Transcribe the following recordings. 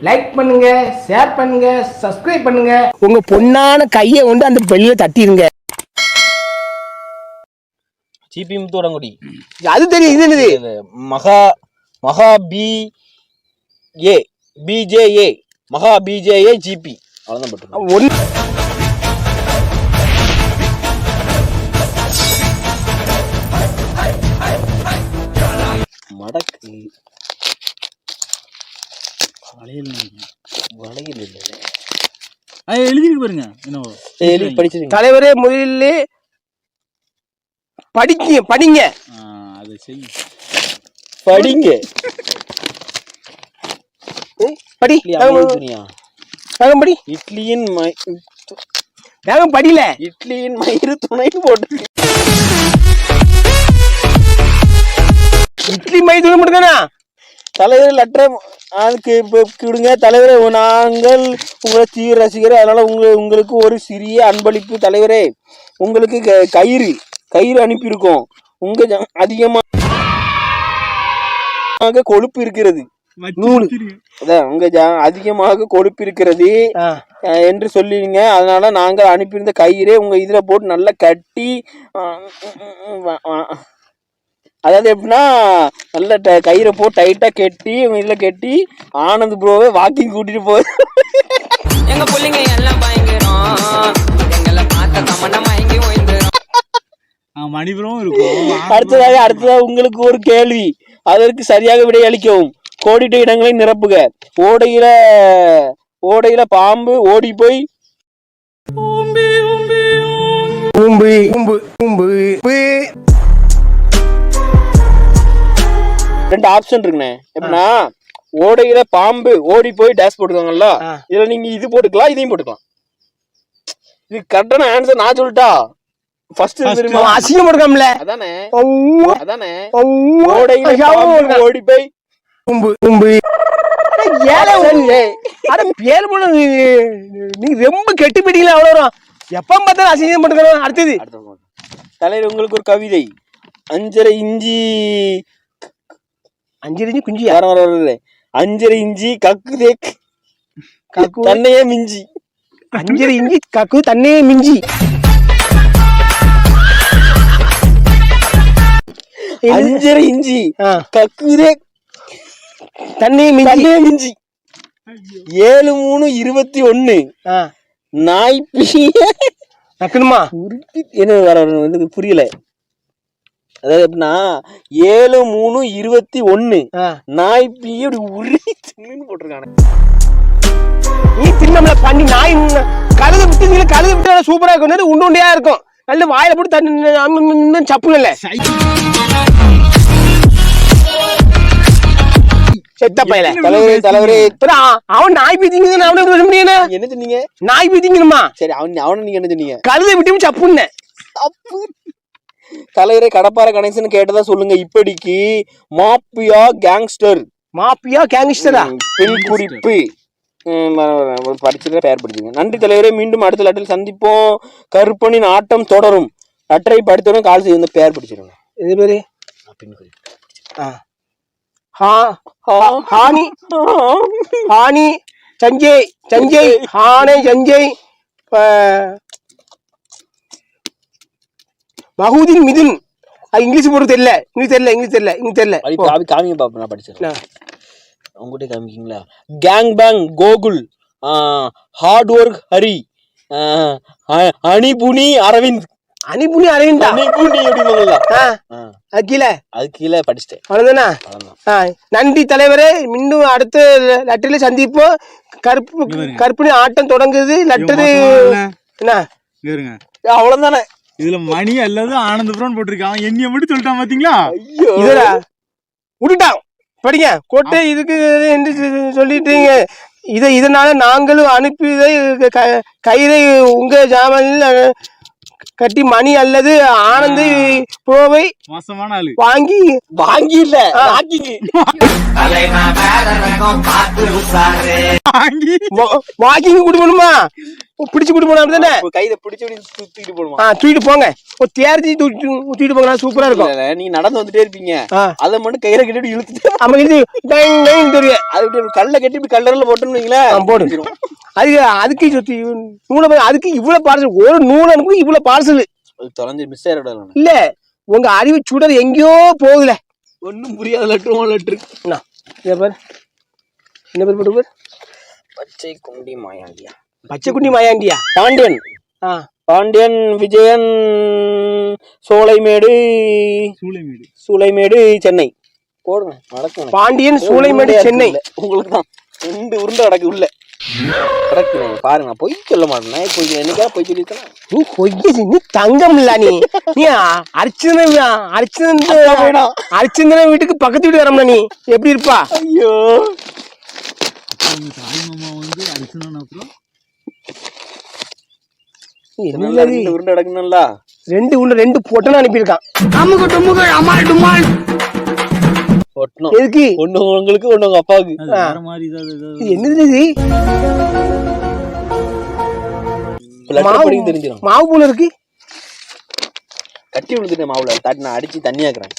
Like பண்ணுங்க, share பண்ணுங்க, subscribe பண்ணுங்க. உங்க பொண்ணான கையை கொண்டு அந்த பெல்ல தட்டிடுங்க. ஜிபி முத்துவரங்குடி. அது தெரியும். இது என்னது? மகா பிஜேஏ மகா பிஜேஏ ஜிபி. அவ்வளவுதான் போட்டு மடக்கு வளையல் இல்லை. எழுதிருக்கு பாருங்க. தலைவரே முதலில் படிங்க. அதை செய்ய படிங்க. படி படி. இட்லியின் படியில இட்லியின் மயிறு துணை போட்டு இட்லி மயிறு துணை போட்டுக்கா. தலைவர் லெட்டர் அதுக்கு விடுங்க. தலைவரே, நாங்கள் உங்களை தீவிர ரசிகர், அதனால உங்களுக்கு ஒரு சிறிய அன்பளிப்பு. தலைவரே, உங்களுக்கு கயிறு அனுப்பியிருக்கோம். அதிகமாக கொழுப்பு இருக்கிறது. அதிகமாக கொழுப்பு இருக்கிறது என்று சொல்லிடுங்க. அதனால நாங்கள் அனுப்பியிருந்த கயிறு உங்க இதுல போட்டு நல்லா கட்டி, அதாவது எப்படின்னா நல்ல கயிறை போட்டு டைட்டா கட்டி உங்க இதுல கட்டி ஆனந்த் ப்ரோவை வாக்கிங் கூட்டிட்டு போகுது. எங்க பிள்ளைங்க எல்லாம் பயங்கரம், எங்களை பார்த்த கமண்டமா எங்கி ஓய்ந்துரும். மணிபுரம் இருக்கும். அடுத்ததாக உங்களுக்கு ஒரு கேள்வி, அதற்கு சரியாக விடை அளிக்கவும். கோடிட்ட இடங்களை நிரப்புக. ஓடையில பாம்பு ஓடி போய் ரெண்டு ஆப்ஷன் இருக்குண்ணே. எப்படின்னா, ஓடையில பாம்பு ஓடி போய் டேஷ் போட்டுக்காங்கல்ல, இதுல நீங்க இது போட்டுக்கலாம், இதையும் போட்டுக்கலாம். இது கரெக்டான ஆன்சர். நான் சொல்லிட்டா ஃபர்ஸ்ட் அசிங்கம் போட்டுக்கோம்ல. அதானே ஓடையில பாம்பு ஓடி போய் நீங்க ரொம்ப கெட்டு போயிட்டீங்களா? அவ்வளோ எப்ப பார்த்தாலும் அசிங்கம் போட்டுக்கணும். அடுத்தது தலைவர், உங்களுக்கு ஒரு கவிதை. அஞ்சரை இஞ்சி குஞ்சி அஞ்சரை இஞ்சி கக்குதே தன்னையே மிஞ்சி. அஞ்சரை இஞ்சி கக்கு தன்னையே மிஞ்சி. அஞ்சரை இஞ்சி கக்குதே தன்னையே மிஞ்சி. 7-3-21 நாய்ப்பி நக்கணுமா? என்ன வர புரியல. அதாவது எப்படின்னா 7-3-21 நாய்ப்பி போட்டிருக்காங்க. நீ திரும்ப பண்ணி நாய் கழுத விட்டு சூப்பரா இருக்கும். உண்டுண்டியா இருக்கும். நல்ல வாயில போட்டு தண்ணி சப்புங்க இல்ல. செத்த பையல தலைவரே, அவன் நாய் பீத்திங்க. என்ன சொன்னீங்க? நாய் பீத்திங்கணுமா? சரி, அவனை நீங்க என்ன சொன்னீங்க? கழுதை விட்டு சப்புன்னு. தலைவரே, கடப்பார கணேசன் கேட்டதா சொல்லுங்க. இப்படிக்கு மாப்பியா கேங்ஸ்டரா பெண் குறிப்பு படிச்சுட்டு பெயர் படிச்சுங்க. நன்றி தலைவரே, மீண்டும் அடுத்த லெட்டரில் சந்திப்போம். கருப்பனின் ஆட்டம் தொடரும். லெட்டரை படித்தோட கால் செய்து பெயர் படிச்சிருங்க. இது பேரு பெண் குறிப்பு. ஹானி சஞ்சய் ஹானே சஞ்சய் மஹூதின் மிதுன். இங்கிலீஷ் போட்டு தெரியல. இங்கிலீஷ் தெரியல. காமிங்க பாப்பா, நான் படிச்சிருக்கேன். உங்ககிட்ட காமிக்கீங்களா? Gang bang Gokul, hard work Hari, அனிபுனி அரவிந்த். அனிபுனி அரவிந்தா? அது கீழே படிச்சிட்டேன். அவ்வளவுதானா? நன்றி தலைவரே, மீண்டும் அடுத்த லெட்டர்ல சந்திப்போம். கருப்பினி ஆட்டம் தொடங்குது. லெட்டரு என்ன? அவ்வளவுதானே. இதுல மணி அல்லது ஆனந்தபுரம் போட்டிருக்கான். என்னைய மட்டும் சொல்லிட்டான் பாத்தீங்களா? இதுல விட்டுட்டான். படிங்க கோட்டை இதுக்கு என்று சொல்லிட்டீங்க. இதனால நாங்களும் அனுப்பி கயிறை உங்க ஜாமனில் கட்டி மணி அல்லது ஆனந்த் ப்ரோவை மோசமான ஆளு. வாங்கி இல்ல வாங்கிங்க. வாக்கிங் குடுக்கணுமா? பிடிச்சு கூட்டு போனா அப்படிதானே? கையில பிடிச்சு தூக்கிட்டு போடுமா? தூக்கிட்டு போங்க. ஒரு தேர்ச்சி தூக்கிட்டு போங்க, சூப்பரா இருக்கும். நீங்க நடந்து வந்துட்டே இருப்பீங்க, அதை மட்டும் கையில கட்டி இழுத்துட்டு நம்ம தெரியும். அது கல்ல கட்டி இப்படி கல்லறல போட்டோம்னீங்களேன் போடு. அதுக்கு நூலை அதுக்கு இவ்வளவு பார்சல், ஒரு நூல் அனுப்பு இவ்வளவு பார்சல் தொலைஞ்சு மிஸ் ஆயிடும் இல்ல. உங்க அறிவு சுடர் எங்கேயோ போகுதுல, ஒன்னும் புரியாத லெட்டரு. பாரு என்ன பேர் போட்டு? பச்சை குண்டி மாயாண்டியா. பச்சை குண்டி மாயாண்டியா? பாண்டியன். பாண்டியன், விஜயன், சோலைமேடு, சென்னை போடுங்க. நடக்கும். பாண்டியன், சோலைமேடு, சென்னை. உங்களுக்கு தான் 2 உருண்டை கிடக்கு உள்ள. பாருங்க, பொய் சொல்ல மாட்டேன். என்னைக்கா பொய் சொல்லிருக்கேன். நீ பொய், நீ தங்கம் இல்ல. நீ அரிச்சந்திரன் வீட்டுக்கு பக்கத்து வீட்டு வரம்னா நீ எப்படி இருப்பா? ஐயோ, உருண்டை கிடக்குல, 2 பொட்டனை அனுப்பியிருக்கான். எதுக்கு? ஒண்ணு உங்களுக்கு, ஒண்ணு உங்க அப்பாவுக்கு. என்னது தெரிஞ்சிடும். மாவு போல இருக்கு. கட்டி விழுந்துட்டேன் மாவுல. நான் அடிச்சு தண்ணியாக்குறேன்.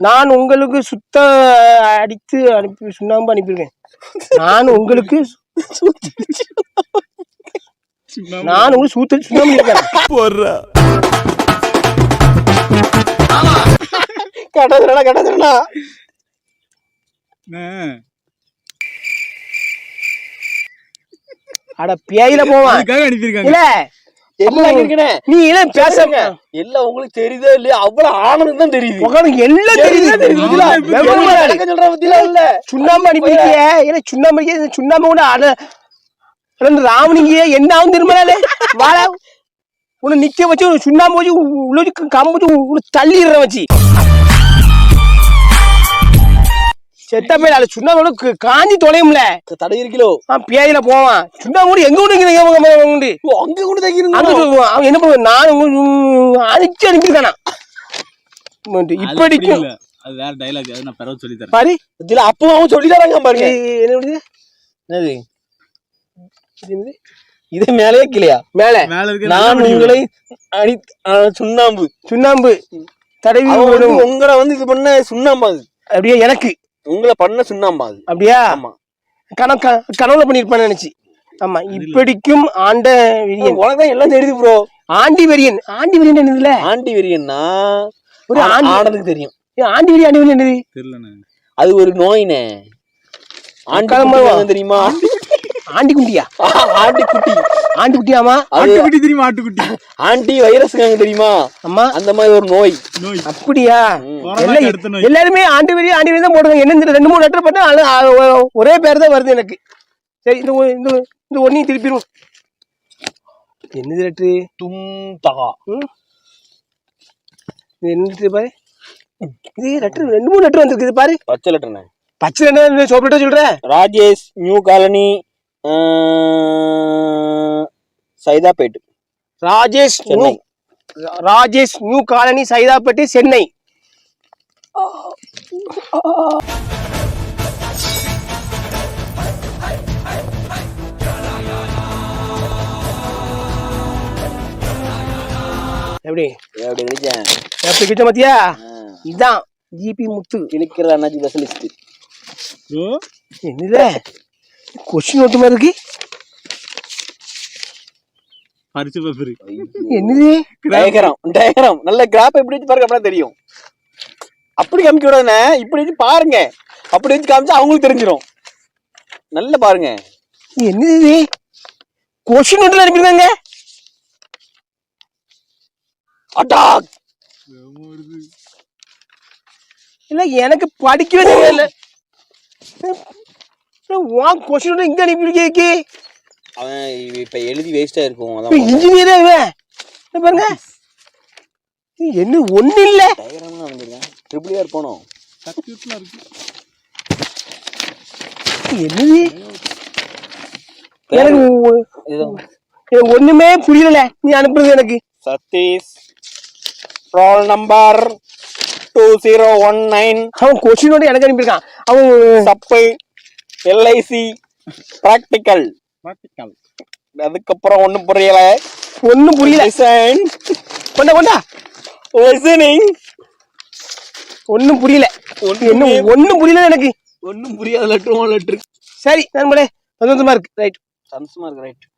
நான் உங்களுக்கு சுத்த அடித்து அனுப்பி சுண்ணாம்பு அனுப்பியிருக்கேன். நான் உங்களுக்கு சூத்த சுண்ணாம்பு இருக்கேன். கடை அட பேயில போவான். இல்ல நீ என்ன பேசுங்க, எல்லாம் உங்களுக்கு தெரியுதோ இல்லையா? அவ்வளவு ஆனந்தம் தான் தெரியுது. எல்லாம் தெரியுது. சுண்ணாம்பு அனுப்பியிருக்கிய, ஏன்னா சுண்ணாம்பு கூட ராவணிங்க என்ன ஆகும் திரும்ப வாழ உன்னை நிக்க வச்சு சுண்ணாம்பு வச்சு உள்ள கம்பு தள்ளிடுற வச்சு செத்த பேர். அது சுண்ணாம்பு காஞ்சி தொலையும்ல, தடை கிலோ பேயில போவான். சுண்ணாம்பு எங்க உண்டு அங்க கூட தைக்கிறது. அவன் என்ன பண்ணுவான்? நான் அடிச்சு அனுப்பியிருக்கானா இப்படிக்கும். அது வேற டைலாக், அது நான் பிறகு சொல்லி தரேன் பாரு. அப்போ அவன் சொல்லி தராங்க பாருங்க. என்னது இது மேலே கிளையா? மேல நான் உங்களை சுண்ணாம்பு தடவி உங்களை வந்து இது பண்ண சுண்ணாம்பு. அப்படியே எனக்கு உங்களை பண்ண சுண்ணாம்பா அது. அப்படியா? ஆமா. கனவுல பண்ணிருப்பான்னு நினைச்சு. ஆமா. இப்படிக்கும் ஆண்ட வெறியன். உனக்குதான் எல்லாம் தெரியுது ப்ரோ. ஆண்டி வெறியன் என்னதுல? ஆண்டி வெறியன்னா ஒரு ஆனதுக்கு தெரியும். ஆண்டி வெறியன் என்னது தெரியல. அது ஒரு நோயினே. ஆண்டி தெரியுமா? ஆண்டி குட்டியா? ஆண்டி குட்டியாமா? ஆட்டுக்குட்டி தெரியுமா? ஆட்டுக்குட்டி ஆண்டி வைரஸ் தெரியுமா? ஆமா. அந்த மாதிரி ஒரு நோய். அப்படியா? எல்லாருமே ஆண்டி வெறி தான் போடுவாங்க. என்ன 2-3 லெட்டர் பண்ணா ஒரே பேர் தான் வருது எனக்கு. சரி, இந்த ஒன்னையும் திருப்பிடுவோம். என்னது லெட்டரு? தும்தகா. என்ன லெட்டர் பாரு. இது லெட்டர் 2-3 லெட்டர் வந்திருக்கு. இது பாரு. பச்சை லெட்டர்ண்ணே. பச்சை என்ன சோப் லெட்டர் சொல்ற? Rajesh, new colony, Saidapet. Rajesh new colony, Saidapet, Chennai. எப்படி கிட்ட மத்தியா? இதான் ஜிபி முத்து இழுக்கிற அண்ணாஜி ஸ்பெஷலிஸ்ட். என்னது கொஸ்டின் நோட்டு மாதிரி இருக்கு? என்னது டயக்ராம்? நல்ல கிராஃப் எப்படி வச்சு பாருங்க, அப்பதான் தெரியும். அப்படி காமிக்க விடாதுண்ணே, இப்படி வச்சு பாருங்க. அப்படி வச்சு காமிச்சா அவங்களுக்கு தெரிஞ்சிடும். நல்ல பாருங்க. என்னது கொஸ்டின் நோட்டுல அனுப்பிருக்காங்க? அட்டாக் இல்ல, எனக்கு படிக்கவே தெரியல. கொஸ்டின் இங்க அனுப்பிருக்கே. அவன் இப்ப எழுதி வேஸ்டா இருக்கும். இன்ஜினியரா இவன் பாருங்க. என்ன ஒண்ணு இல்ல. ட்ரிபிள் ஆர் போனோம். என்னது எனக்கு ஒண்ணுமே புரியல நீ அனுப்புறது எனக்கு. சதீஷ் ரோல் நம்பர் 2019 அவன் கொஸ்டினோட எனக்கு அனுப்பியிருக்கான். அவன் சப்பு எல்ஐசி பிராக்டிக்கல். அதுக்கப்புறம் ஒண்ணும் புரியல. ஒண்ணும் புரியல. கொண்டா லிசனிங் ஒண்ணும் புரியல. ஒண்ணும் புரியல எனக்கு. ஒண்ணும் புரியாத லெட்டர். சரி நண்பர்களே, சந்தோஷமா இருக்கு. ரைட், சந்தோஷமா இருக்கு. ரைட்.